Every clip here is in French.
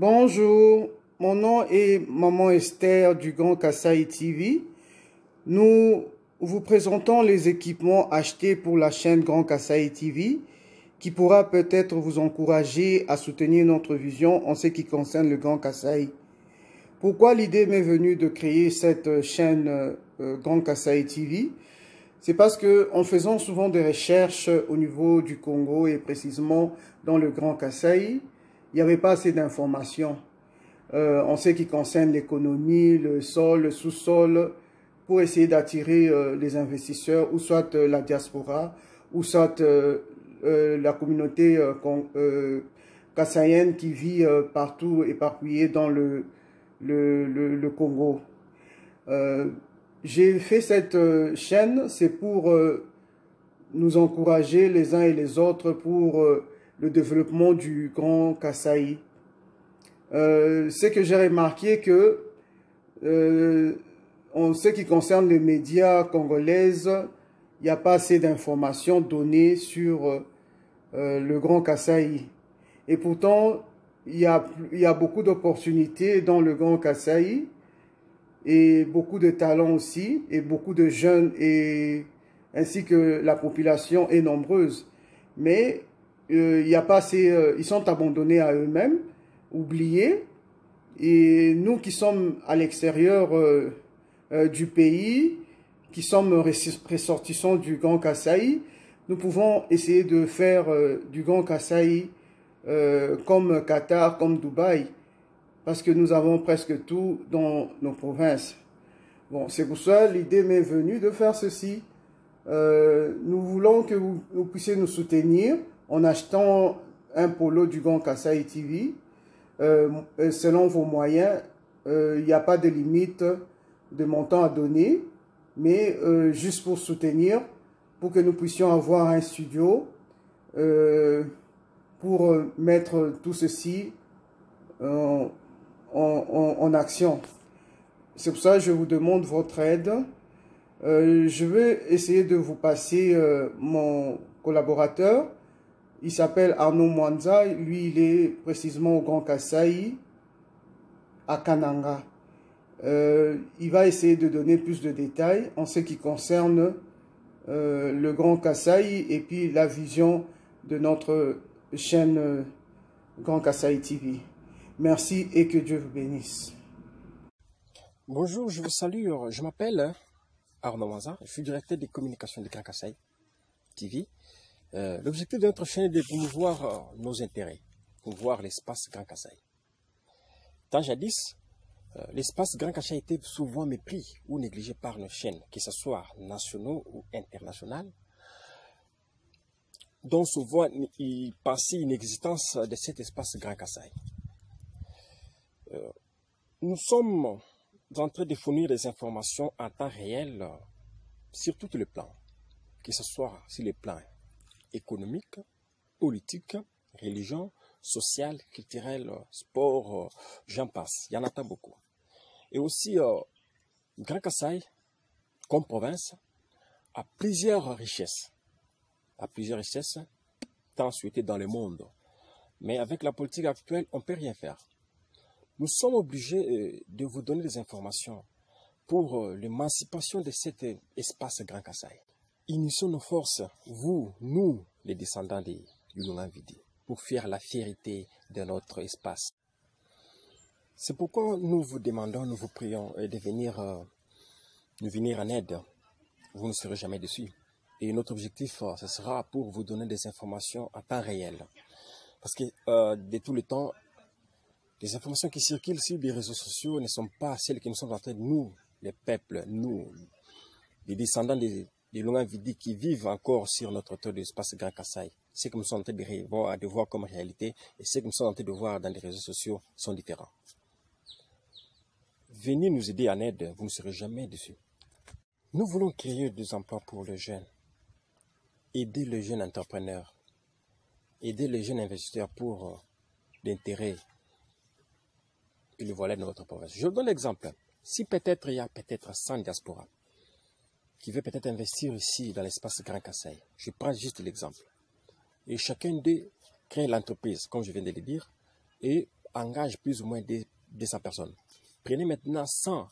Bonjour, mon nom est Maman Esther du Grand Kasaï TV. Nous vous présentons les équipements achetés pour la chaîne Grand Kasaï TV qui pourra peut-être vous encourager à soutenir notre vision en ce qui concerne le Grand Kasaï. Pourquoi l'idée m'est venue de créer cette chaîne Grand Kasaï TV? C'est parce que en faisant souvent des recherches au niveau du Congo et précisément dans le Grand Kasaï, il n'y avait pas assez d'informations en ce qui concerne l'économie, le sol, le sous-sol, pour essayer d'attirer les investisseurs, ou soit la diaspora, ou soit la communauté kassaïenne qui vit partout éparpillée dans le Congo. J'ai fait cette chaîne, c'est pour nous encourager les uns et les autres pour le développement du Grand Kasaï. C'est que j'ai remarqué que en ce qui concerne les médias congolaises, il n'y a pas assez d'informations données sur le Grand Kasaï. Et pourtant, il y a beaucoup d'opportunités dans le Grand Kasaï et beaucoup de talents aussi, et beaucoup de jeunes, ainsi que la population est nombreuse. Mais il y a pas assez, ils sont abandonnés à eux-mêmes, oubliés. Et nous qui sommes à l'extérieur du pays, qui sommes ressortissants du Grand Kasaï, nous pouvons essayer de faire du Grand Kasaï comme Qatar, comme Dubaï, parce que nous avons presque tout dans nos provinces. Bon, c'est pour ça l'idée m'est venue de faire ceci. Nous voulons que vous puissiez nous soutenir en achetant un polo du Grand Kasaï TV. Selon vos moyens, il n'y a pas de limite de montant à donner, mais juste pour soutenir, pour que nous puissions avoir un studio, pour mettre tout ceci en action. C'est pour ça que je vous demande votre aide. Je vais essayer de vous passer mon collaborateur. Il s'appelle Arnaud Mwanza. Lui, il est précisément au Grand Kasaï, à Kananga. Il va essayer de donner plus de détails en ce qui concerne le Grand Kasaï et puis la vision de notre chaîne Grand Kasaï TV. Merci et que Dieu vous bénisse. Bonjour, je vous salue. Je m'appelle Arnaud Mwanza. Je suis directeur des communications de Grand Kasaï TV. L'objectif de notre chaîne est de promouvoir nos intérêts, promouvoir l'espace Grand Kasaï. Tant jadis, l'espace Grand Kasaï était souvent mépris ou négligé par nos chaînes, que ce soit nationaux ou internationales, dont souvent il pensait une existence de cet espace Grand Kasaï. Nous sommes en train de fournir des informations en temps réel sur tous les plans, que ce soit sur les plans économique, politique, religion, social, culturel, sport, j'en passe. Il y en a tant beaucoup. Et aussi, Grand Kasaï, comme province, a plusieurs richesses. Tant souhaitées dans le monde. Mais avec la politique actuelle, on ne peut rien faire. Nous sommes obligés de vous donner des informations pour l'émancipation de cet espace Grand Kasaï. Unissons nos forces, vous, nous, les descendants du Lunga Vidi, pour faire la fierté de notre espace. C'est pourquoi nous vous demandons, nous vous prions de venir nous venir en aide. Vous ne serez jamais déçus. Et notre objectif, ce sera pour vous donner des informations à temps réel. Parce que de tout le temps, les informations qui circulent sur les réseaux sociaux ne sont pas celles que nous sommes en train de nous, les peuples, nous, les descendants des Lunga Vidi qui vivent encore sur notre terre de l'espace Grand Kasaï. Ce que nous sommes en train de voir comme réalité et ce que nous sommes en train de voir dans les réseaux sociaux sont différents. Venez nous aider en aide, vous ne serez jamais déçus. Nous voulons créer des emplois pour les jeunes, aider les jeunes entrepreneurs, aider les jeunes investisseurs pour l'intérêt et le volet de notre province. Je donne l'exemple. Si peut-être il y a peut-être 100 diasporas qui veut peut-être investir ici dans l'espace Grand Kasaï, je prends juste l'exemple. Et chacun d'eux crée l'entreprise, comme je viens de le dire, et engage plus ou moins 200 personnes. Prenez maintenant 100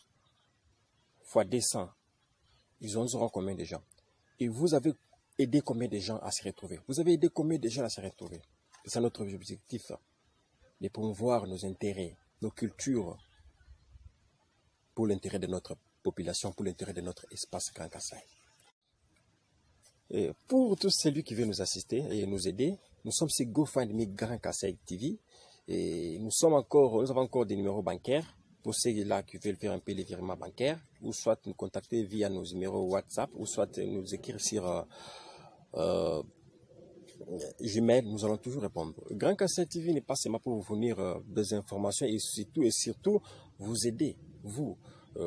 fois 200. Ils auront combien de gens? Et vous avez aidé combien de gens à se retrouver? Vous avez aidé combien de gens à se retrouver? C'est notre objectif, de promouvoir nos intérêts, nos cultures, pour l'intérêt de notre population, pour l'intérêt de notre espace Grand Kassai. Et pour tous celui qui veut nous assister et nous aider, nous sommes sur GoFundMe Grand Kassai TV et nous avons encore des numéros bancaires pour ceux-là qui veulent faire un peu les virements bancaires, ou soit nous contacter via nos numéros WhatsApp, ou soit nous écrire sur Gmail, nous allons toujours répondre. Grand Kassai TV n'est pas seulement pour vous fournir des informations et surtout vous aider, vous,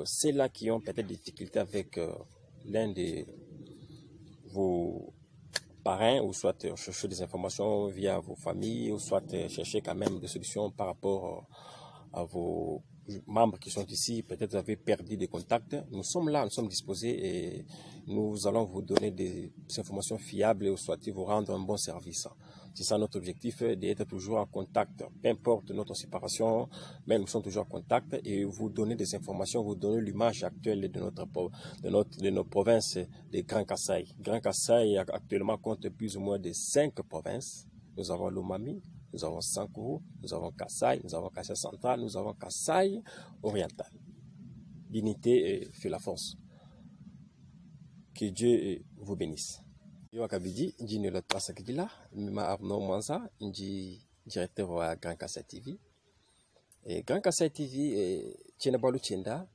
ceux-là qui ont peut-être des difficultés avec l'un de vos parrains, ou soit chercher des informations via vos familles, ou soit chercher quand même des solutions par rapport à vos membres qui sont ici. Peut-être vous avez perdu des contacts. Nous sommes là, nous sommes disposés et nous allons vous donner des informations fiables, ou soit vous rendre un bon service. C'est ça notre objectif, d'être toujours en contact. Peu importe notre séparation, mais nous sommes toujours en contact et vous donner des informations, vous donner l'image actuelle de nos provinces de Grand Kassai. Grand Kassai actuellement compte plus ou moins de 5 provinces. Nous avons Lomami, nous avons Sankuru, nous avons Kassai, nous avons Kassai central, nous avons Kassai oriental. L'unité fait la force. Que Dieu vous bénisse. Yo Kabidi, ndi ne la trasa kidila, mima Arnaud Mwanza, ndi directeur wa Grand Kassai TV. Et Grand Kassai TV, chena balu chenda,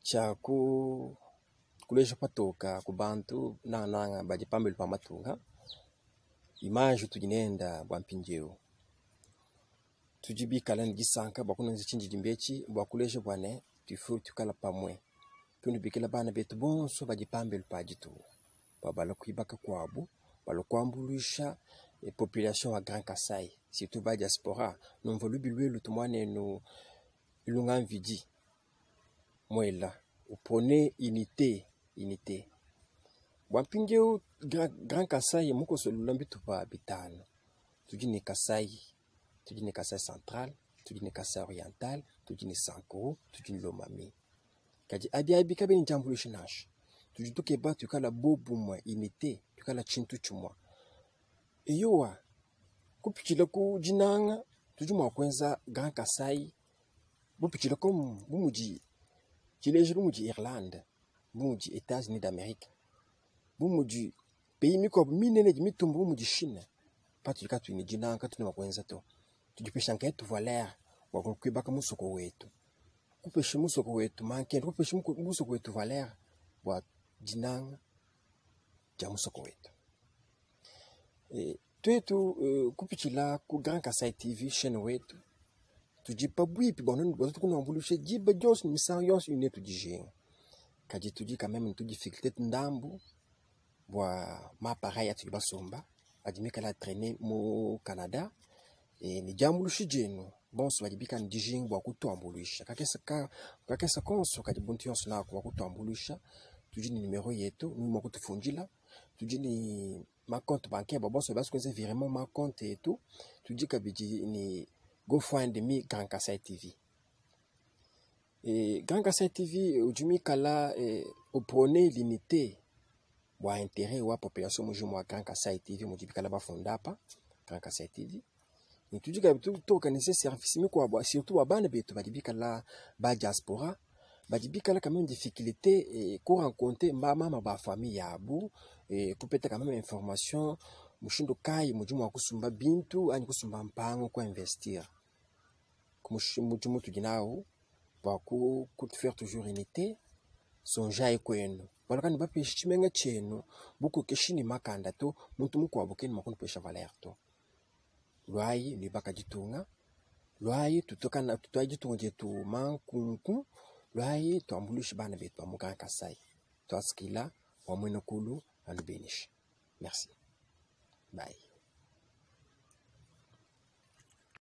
cha kuleja patoka kubantu na baji pambele pa matunga. Image tujinenda bwampinjeo. Tujibika lani gisanka bakuna nzichinji jimbechi bwakuleja bwane tufu tukala pamwe. Tunubikila bana betu bonso baji pambele pa jitu. Balo kuibaka kwabu, balo kwambulisha population wa Grand Kassai, surtout ba diaspora, non volu bilwe lutumwane no ilungan vidi. Mwela, upone unité. Wampingeo Grand Kassai muko solulambi tupa bitano. Tujine Kassai central, tujine Kassai oriental, tujine Sankuru, tujine Lomami. Kaji abi kabe ni jambulisha nash. Tujituke ba tukala bobu mwa unité, tukala chintu chumwa. Eyowa, kupichila ku jinanga, tujuma kwenza Grand Kassai, bupichila ku bumuji, chilejiru muji Irlande, bumuji États-Unis d'Amérique, bumuji pays miko minene mitumbu bumuji Chine, patulika tuini jinanga tunema kwenza to. Tujipesha nketu valère, wakukwibaka musoko wetu. Kupesha musoko wetu mankeni, kupesha musoko wetu valère, wa jinanga jamusoko wetu. Twetu kupichila ku Grand Kassai TV chaîne wetu. Tujipa bwipi bono kuna mbulushe jiba jos misarios une tujije. Kaji tuji quand même tu difficulté ndambu bwa mapareil ya tuba somba. Adimeka la traîner mu Canada et ni jambulushe jenu. Bon so adibika ndijing bwa kutuambulisha. Kakesa konso kadibuntu yonso na kwa kutuambulisha. Tuji ni numéro yetu, nous moko tufunjila. Tuji ni ma compte bancaire, bon so bas kwenze virement ma compte et tout. Tuji kabiji ni GoFundMe Grand Kassai TV. Et Grand Kassai TV ujumi kala opone l'unité wa intérêt wa population mujumu wa Grand Kassai TV mujibi kala ba fondapa Grand Kassai TV. Et tuji kabitu to organiser service mi kwa surtout wa bana betu badibika la ba diaspora. Badibika la quand même difficulté et qu'on rencontre mama ba famille yabu et kupeta quand même information mushindo kai mujumu wa kusumba bintu ani kusumba mpango kwa investir mujumu tujinao wa ku faire toujours unité sonja kwenu balakani bapeshi chimenga chenu buku keshini makanda to muntu muko abukeni makono pesha valeur to lwai ni bakajitunga lwai tutokana tutajitunga tu mankunku lwai tuambulishi bana betu ba Grand Kassai to askila wa mwenokulu alubenish. Merci. Bye.